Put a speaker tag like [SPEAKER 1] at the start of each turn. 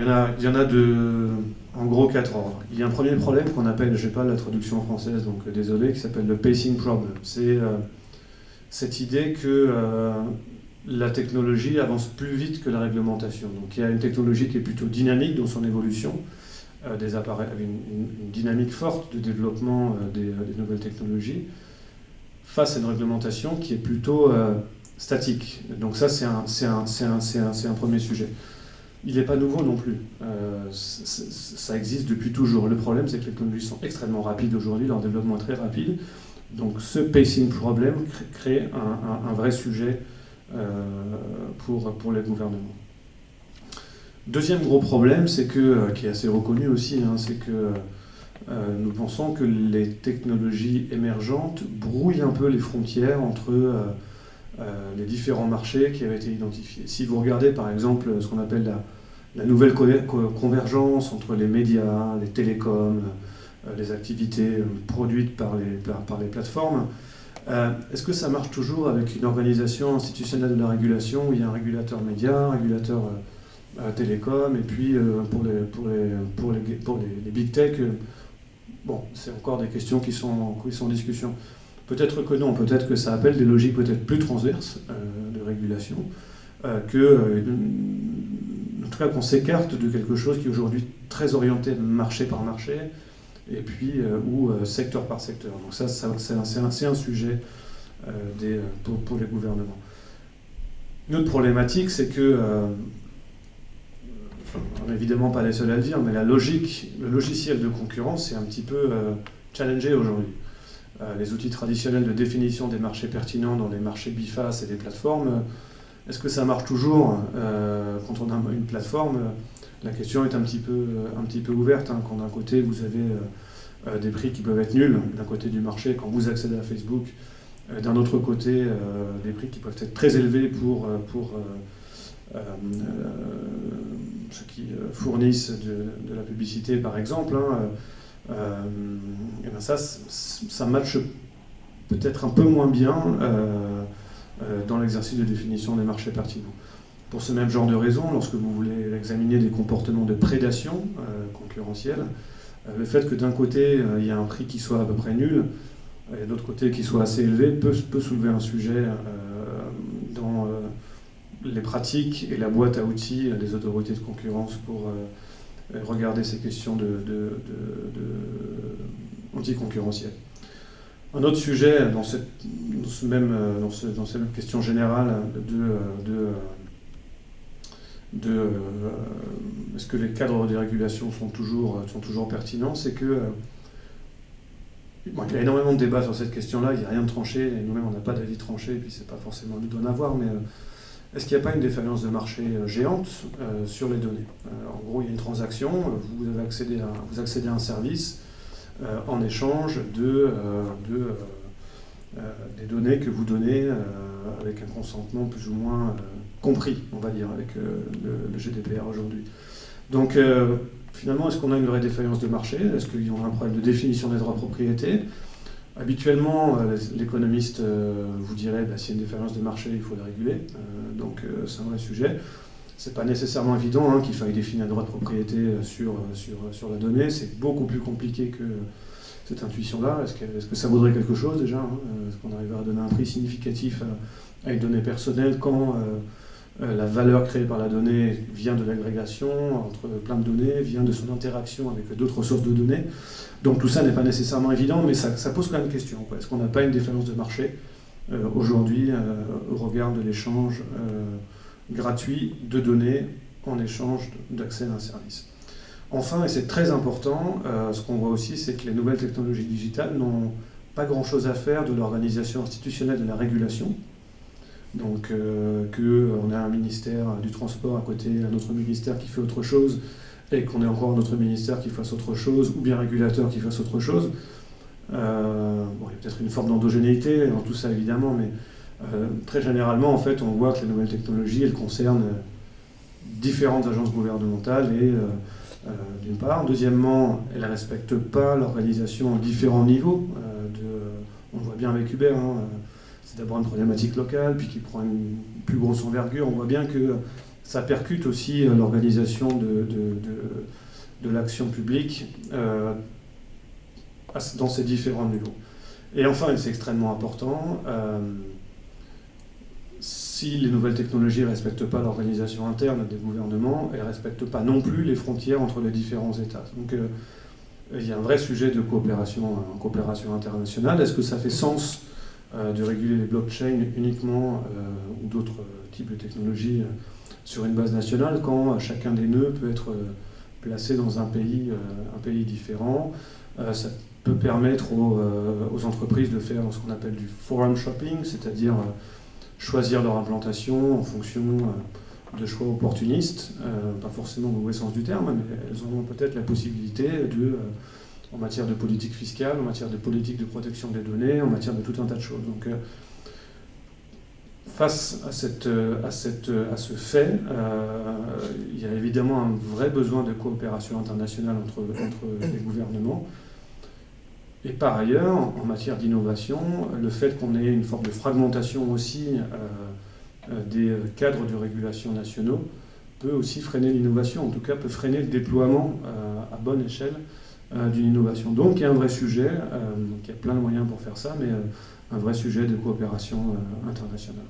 [SPEAKER 1] il y en a en gros 4 ordres. Il y a un premier problème qu'on appelle, je n'ai pas la traduction en française, donc désolé, qui s'appelle le pacing problem. C'est cette idée que la technologie avance plus vite que la réglementation. Donc il y a une technologie qui est plutôt dynamique dans son évolution, des appareils avec une dynamique forte de développement des nouvelles technologies, face à une réglementation qui est plutôt statique. Donc ça, c'est un premier sujet. Il n'est pas nouveau non plus. Ça existe depuis toujours. Le problème, c'est que les technologies sont extrêmement rapides aujourd'hui, leur développement est très rapide. Donc ce pacing problem crée un vrai sujet pour les gouvernements. Deuxième gros problème, c'est qui est assez reconnu aussi, c'est que nous pensons que les technologies émergentes brouillent un peu les frontières entre les différents marchés qui avaient été identifiés. Si vous regardez par exemple ce qu'on appelle la nouvelle convergence entre les médias, les télécoms, les activités produites par les plateformes, est-ce que ça marche toujours avec une organisation institutionnelle de la régulation où il y a un régulateur média, un régulateur télécom, et puis pour les big tech, bon, c'est encore des questions qui sont en discussion. Peut-être que non, peut-être que ça appelle des logiques peut-être plus transverses de régulation, en tout cas qu'on s'écarte de quelque chose qui est aujourd'hui très orienté marché par marché, et puis ou secteur par secteur. Donc ça c'est un sujet pour les gouvernements. Une autre problématique, c'est que, on n'est évidemment pas les seuls à le dire, mais le logiciel de concurrence est un petit peu challengé aujourd'hui. Les outils traditionnels de définition des marchés pertinents dans les marchés bifaces et des plateformes, est-ce que ça marche toujours quand on a une plateforme? La question est un petit peu ouverte. Quand d'un côté vous avez des prix qui peuvent être nuls, d'un côté du marché, quand vous accédez à Facebook, d'un autre côté des prix qui peuvent être très élevés pour ceux qui fournissent de la publicité par exemple. Et bien ça matche peut-être un peu moins bien dans l'exercice de définition des marchés pertinents. Pour ce même genre de raison, lorsque vous voulez examiner des comportements de prédation concurrentielle, le fait que d'un côté il y a un prix qui soit à peu près nul et de l'autre côté qui soit assez élevé peut soulever un sujet dans les pratiques et la boîte à outils des autorités de concurrence pour regarder ces questions anticoncurrentielles. Un autre sujet dans cette question générale est-ce que les cadres de régulation sont toujours pertinents, c'est que il y a énormément de débats sur cette question-là, il n'y a rien de tranché, et nous-mêmes on n'a pas d'avis tranché, et puis c'est pas forcément à nous d'en avoir, mais est-ce qu'il n'y a pas une défaillance de marché géante sur les données? En gros, il y a une transaction, vous accédez à un service en échange des données que vous donnez avec un consentement plus ou moins compris, on va dire, avec le GDPR aujourd'hui. Donc finalement, est-ce qu'on a une vraie défaillance de marché? Est-ce qu'il y a un problème de définition des droits de propriété? Habituellement, l'économiste vous dirait s'il y a une défaillance de marché, il faut le réguler. Donc c'est un vrai sujet. C'est pas nécessairement évident qu'il faille définir un droit de propriété sur la donnée. C'est beaucoup plus compliqué que cette intuition-là. Est-ce que ça vaudrait quelque chose déjà? Est-ce qu'on arriverait à donner un prix significatif à une donnée personnelle quand la valeur créée par la donnée vient de l'agrégation entre plein de données, vient de son interaction avec d'autres sources de données? Donc tout ça n'est pas nécessairement évident, mais ça pose quand même une question. Est-ce qu'on n'a pas une défaillance de marché aujourd'hui au regard de l'échange gratuit de données en échange d'accès à un service? Enfin, et c'est très important, ce qu'on voit aussi, c'est que les nouvelles technologies digitales n'ont pas grand-chose à faire de l'organisation institutionnelle de la régulation. Donc qu'on a un ministère du transport à côté, un autre ministère qui fait autre chose, et qu'on ait encore un autre ministère qui fasse autre chose, ou bien un régulateur qui fasse autre chose. Il y a peut-être une forme d'endogénéité dans tout ça évidemment, mais très généralement en fait on voit que les nouvelles technologies elles concernent différentes agences gouvernementales et d'une part. Deuxièmement, elles ne respectent pas l'organisation à différents niveaux. On le voit bien avec Uber, c'est d'abord une problématique locale, puis qui prend une plus grosse envergure. On voit bien que ça percute aussi l'organisation de l'action publique dans ces différents niveaux. Et enfin, et c'est extrêmement important, si les nouvelles technologies ne respectent pas l'organisation interne des gouvernements, elles ne respectent pas non plus les frontières entre les différents États. Donc il y a un vrai sujet de coopération internationale. Est-ce que ça fait sens de réguler les blockchains uniquement ou d'autres types de technologies sur une base nationale quand chacun des nœuds peut être placé dans un pays différent? Ça peut permettre aux entreprises de faire ce qu'on appelle du forum shopping, c'est-à-dire choisir leur implantation en fonction de choix opportunistes, pas forcément au mauvais sens du terme, mais elles ont peut-être la possibilité en matière de politique fiscale, en matière de politique de protection des données, en matière de tout un tas de choses. Donc, face à ce fait, il y a évidemment un vrai besoin de coopération internationale entre les gouvernements. Et par ailleurs, en matière d'innovation, le fait qu'on ait une forme de fragmentation aussi des cadres de régulation nationaux peut aussi freiner l'innovation, en tout cas peut freiner le déploiement à bonne échelle d'une innovation. Donc il y a un vrai sujet, il y a plein de moyens pour faire ça, mais un vrai sujet de coopération internationale.